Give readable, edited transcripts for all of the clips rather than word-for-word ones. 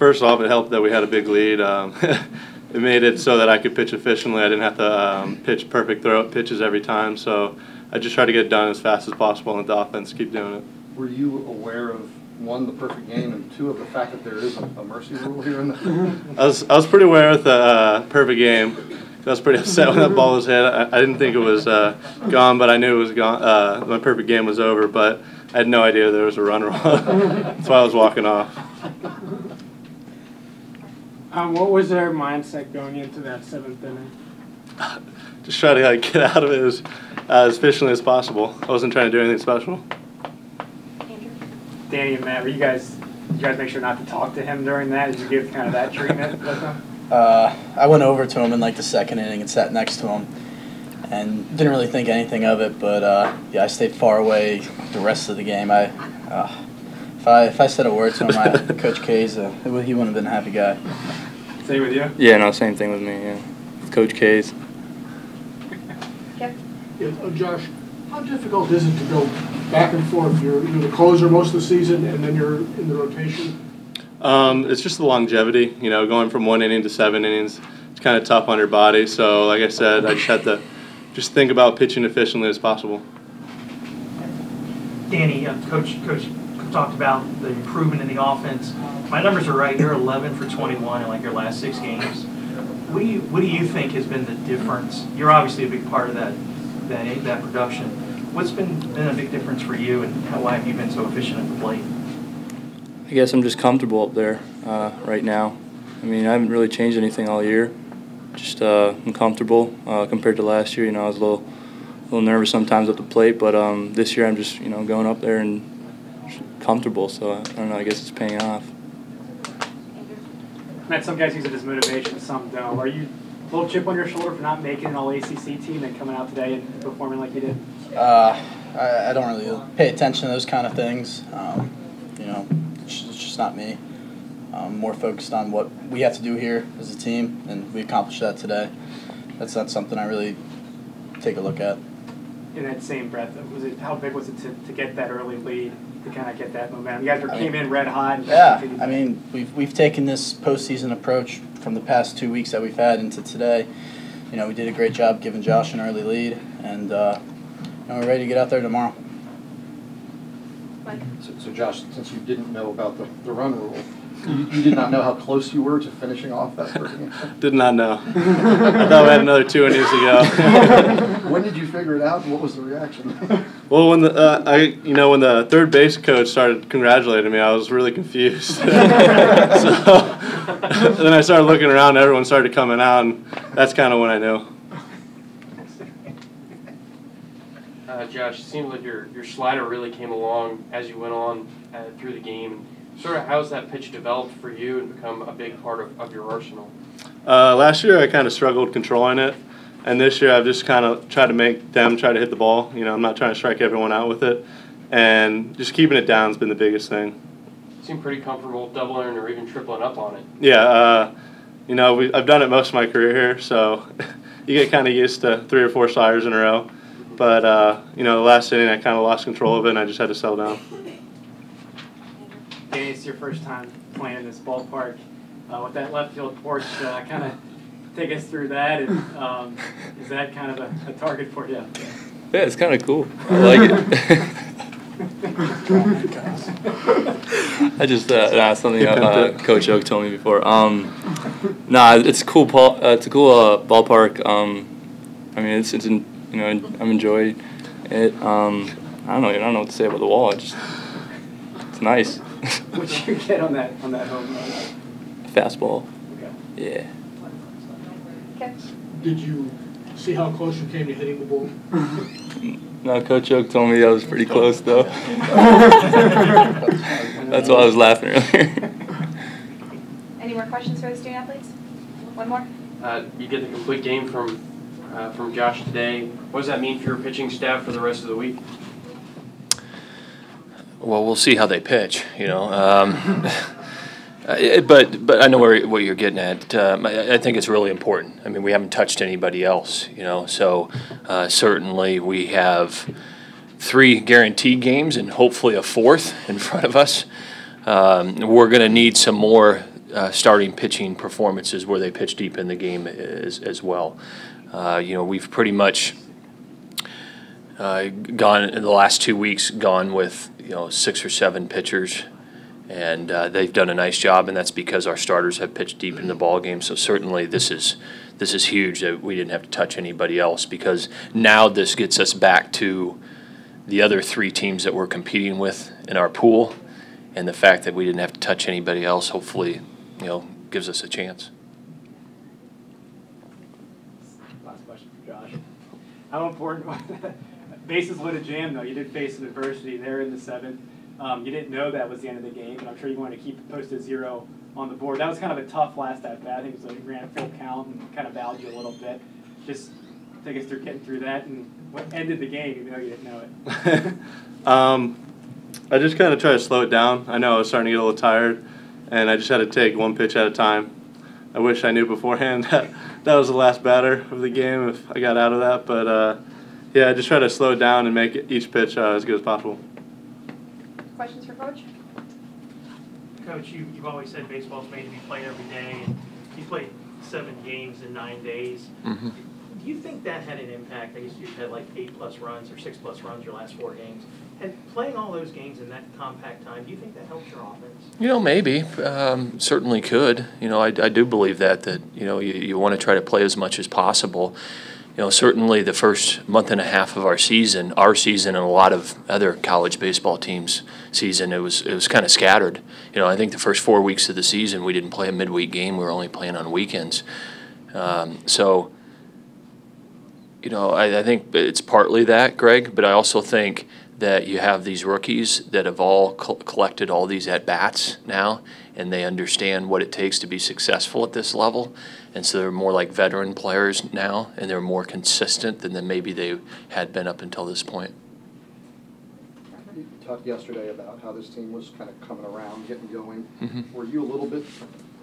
First off, it helped that we had a big lead. It made it so that I could pitch efficiently. I didn't have to pitch perfect throw pitches every time, so I just tried to get it done as fast as possible and let the offense keep doing it. Were you aware of, one, the perfect game, and two, of the fact that there is a mercy rule here in the I was pretty aware of the perfect game. I was pretty upset when that ball was hit. I didn't think it was gone, but I knew it was gone. My perfect game was over, but I had no idea there was a run rule. That's why I was walking off. What was their mindset going into that 7th inning? Just try to get out of it as efficiently as possible. I wasn't trying to do anything special. Danny and Matt, did you guys make sure not to talk to him during that? Did you give kind of that treatment with him? I went over to him in like the 2nd inning and sat next to him, and didn't really think anything of it. But yeah, I stayed far away the rest of the game. If I said a word to him, Coach K's, he wouldn't have been a happy guy. Same with you? Yeah, no, same thing with me. Yeah, with Coach K's. Yeah, Josh, how difficult is it to go back and forth? You're the closer most of the season, and then you're in the rotation. It's just the longevity. You know, going from 1 inning to 7 innings, it's kind of tough on your body. So, like I said, I just had to just think about pitching efficiently as possible. Danny, Coach talked about the improvement in the offense. My numbers are right. You're 11 for 21 in like your last 6 games. What do you think has been the difference? You're obviously a big part of that production. What's been a big difference for you, and why have you been so efficient at the plate? I guess I'm just comfortable up there right now. I mean, I haven't really changed anything all year. Just I'm comfortable compared to last year. You know, I was a little nervous sometimes at the plate, but this year I'm just going up there and comfortable. So I don't know. I guess it's paying off. Matt, some guys use it as motivation, some don't. Are you a little chip on your shoulder for not making an All-ACC team and coming out today and performing like you did? I don't really pay attention to those kind of things. It's just not me. I'm more focused on what we have to do here as a team, and we accomplished that today. That's not something I really take a look at. In that same breath, how big was it to get that early lead, to kind of get that momentum? You guys came in red hot. And yeah, I mean, we've taken this postseason approach from the past 2 weeks that we've had into today. You know, we did a great job giving Josh an early lead, and we're ready to get out there tomorrow. So Josh, since you didn't know about the run rule, you did not know how close you were to finishing off that first game? Did not know. I thought we had another 2 innings to go. When did you figure it out, and what was the reaction? Well, when when the third base coach started congratulating me, I was really confused. So then I started looking around, and everyone started coming out, and that's kind of when I knew. Josh, it seemed like your slider really came along as you went on through the game. Sort of how's that pitch developed for you and become a big part of your arsenal? Last year I kind of struggled controlling it, and this year I've just kind of tried to make them try to hit the ball. You know, I'm not trying to strike everyone out with it, and just keeping it down has been the biggest thing. You seem pretty comfortable doubling or even tripling up on it. Yeah, I've done it most of my career here, so you get kind of used to 3 or 4 sliders in a row. But, the last inning I kind of lost control of it, and I just had to settle down. Danny, it's your first time playing in this ballpark. With that left field porch, kind of take us through that, and is that kind of a target for you? Yeah, it's kind of cool. I like it. I just something Coach Oak told me before. It's a cool ballpark. I mean, I'm enjoying it. I don't know what to say about the wall. It's nice. What did you get on that home run? Fastball. Okay. Yeah. Okay. Did you see how close you came to hitting the ball? No, Coach Oak told me I was pretty close, though. That's why I was laughing earlier. Any more questions for the student athletes? One more? You get the complete game from Josh today. What does that mean for your pitching staff for the rest of the week? Well, we'll see how they pitch, But I know what you're getting at. I think it's really important. I mean, we haven't touched anybody else, so certainly we have 3 guaranteed games and hopefully a 4th in front of us. We're going to need some more starting pitching performances where they pitch deep in the game as well. We've pretty much gone in the last 2 weeks, gone with 6 or 7 pitchers, and they've done a nice job, and that's because our starters have pitched deep in the ball game. So certainly this is huge that we didn't have to touch anybody else, because now this gets us back to the other 3 teams that we're competing with in our pool, and the fact that we didn't have to touch anybody else hopefully gives us a chance. Last question for Josh. How important was bases loaded jam, though? You did face an adversity there in the 7th. You didn't know that was the end of the game, and I'm sure you wanted to keep it posted 0 on the board. That was kind of a tough last at bat. I think it was like ran a full count and kind of bowed you a little bit. Just take us through getting through that and what ended the game, even though you didn't know it. I just kind of tried to slow it down. I know I was starting to get a little tired, and I just had to take 1 pitch at a time. I wish I knew beforehand that that was the last batter of the game if I got out of that. But, yeah, I just try to slow it down and make each pitch as good as possible. Questions for Coach? Coach, you've always said baseball's made to be played every day, and you played 7 games in 9 days. Mm-hmm. Do you think that had an impact? I guess you've had like 8+ runs or 6+ runs your last 4 games. And playing all those games in that compact time, do you think that helps your offense? Maybe. Certainly could. I do believe that you want to try to play as much as possible. Certainly the first month and a half of our season, and a lot of other college baseball teams' season, it was kind of scattered. I think the first 4 weeks of the season we didn't play a midweek game. We were only playing on weekends. I think it's partly that, Greg, but I also think that you have these rookies that have all collected all these at-bats now, and they understand what it takes to be successful at this level. And so they're more like veteran players now, and they're more consistent than maybe they had been up until this point. You talked yesterday about how this team was kind of coming around, getting going. Mm-hmm. Were you a little bit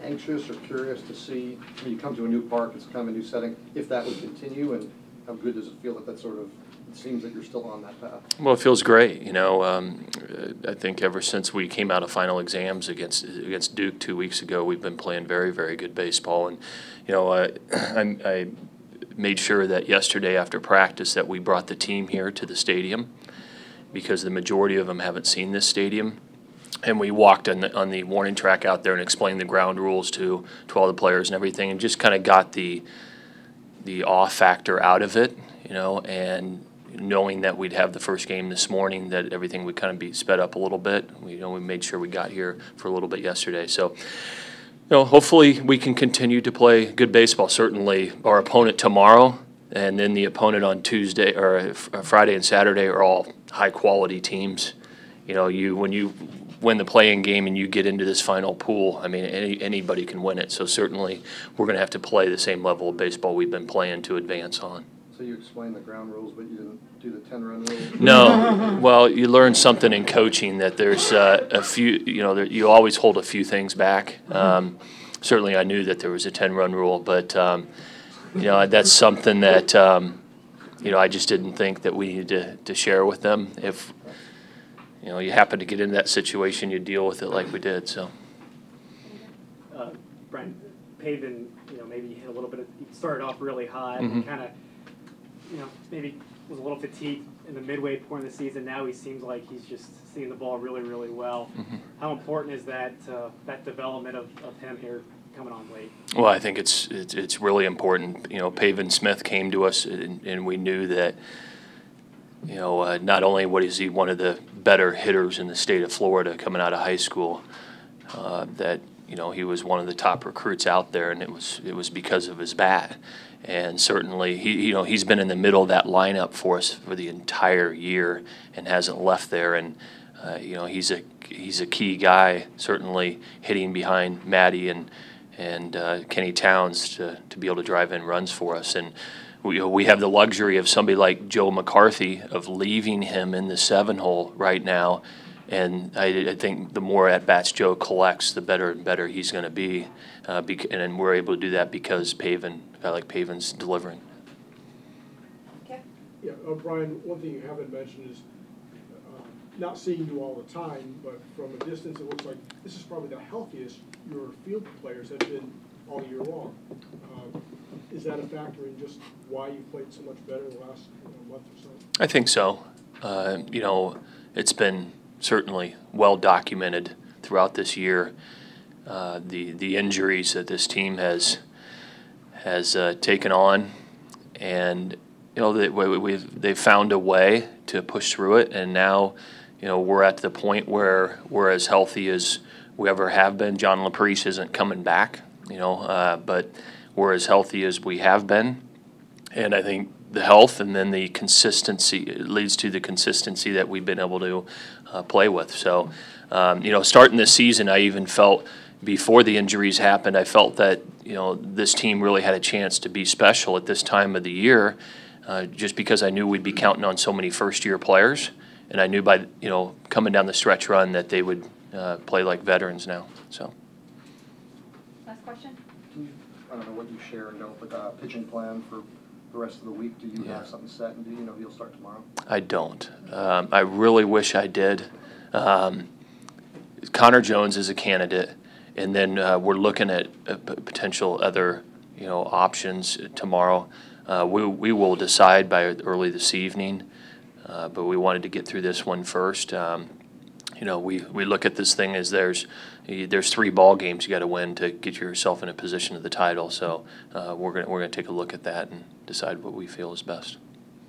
anxious or curious to see, when you come to a new park, it's kind of a new setting, if that would continue, and how good does it feel that sort of, it seems that you're still on that path? Well, it feels great. I think ever since we came out of final exams against Duke 2 weeks ago, we've been playing very, very good baseball. And I made sure that yesterday after practice that we brought the team here to the stadium, because the majority of them haven't seen this stadium. And we walked on the warning track out there and explained the ground rules to all the players and everything, and just kind of got the awe factor out of it, and knowing that we'd have the first game this morning, that everything would kind of be sped up a little bit. We made sure we got here for a little bit yesterday. So, hopefully we can continue to play good baseball. Certainly our opponent tomorrow and then the opponent on Tuesday or Friday and Saturday are all high-quality teams. When you win the playing game and you get into this final pool, I mean, anybody can win it. So certainly we're going to have to play the same level of baseball we've been playing to advance on. So you explained the ground rules, but you didn't do the 10-run rule? No. Well, you learn something in coaching that there's a few, you always hold a few things back. Certainly I knew that there was a 10-run rule, but, that's something that, I just didn't think that we needed to share with them. If, you happen to get into that situation, you deal with it like we did, so. Brian, Pavin, maybe hit a little bit he started off really hot Mm-hmm. and kind of, maybe was a little fatigued in the midway point of the season. Now he seems like he's just seeing the ball really, really well. Mm-hmm. How important is that that development of him here coming on late? Well, I think it's really important. Pavin Smith came to us, and we knew that, not only is he one of the better hitters in the state of Florida coming out of high school, that he was one of the top recruits out there, and it was because of his bat. And certainly he's been in the middle of that lineup for us for the entire year and hasn't left there. And he's a key guy, certainly hitting behind Maddie and Kenny Towns to be able to drive in runs for us. And we have the luxury of somebody like Joe McCarthy of leaving him in the 7-hole right now. And I think the more at-bats Joe collects, the better and better he's going to be. And we're able to do that because a guy like Pavin's delivering. Okay. Yeah, Brian, one thing you haven't mentioned is not seeing you all the time, but from a distance, it looks like this is probably the healthiest your field players have been all year long. Is that a factor in just why you've played so much better the last month or so? I think so. You know, it's been certainly well documented throughout this year, the injuries that this team has taken on, and you know they've found a way to push through it, and now you know we're at the point where we're as healthy as we ever have been. John LaPrice isn't coming back, you know, but we're as healthy as we have been, and I think the health and then the consistency leads to the consistency that we've been able to play with. So, you know, starting this season, I even felt before the injuries happened, I felt that you know this team really had a chance to be special at this time of the year, just because I knew we'd be counting on so many first-year players, and I knew by you know coming down the stretch run that they would play like veterans now. So. Last question. I don't know what you share and don't, but pitching plan for the rest of the week. Do you have something set, and do you know he'll start tomorrow? I don't. I really wish I did. Connor Jones is a candidate, and then we're looking at potential other, you know, options tomorrow. We will decide by early this evening, but we wanted to get through this one first. You know, we look at this thing as there's 3 ball games you got to win to get yourself in a position of the title. So we're gonna take a look at that and decide what we feel is best.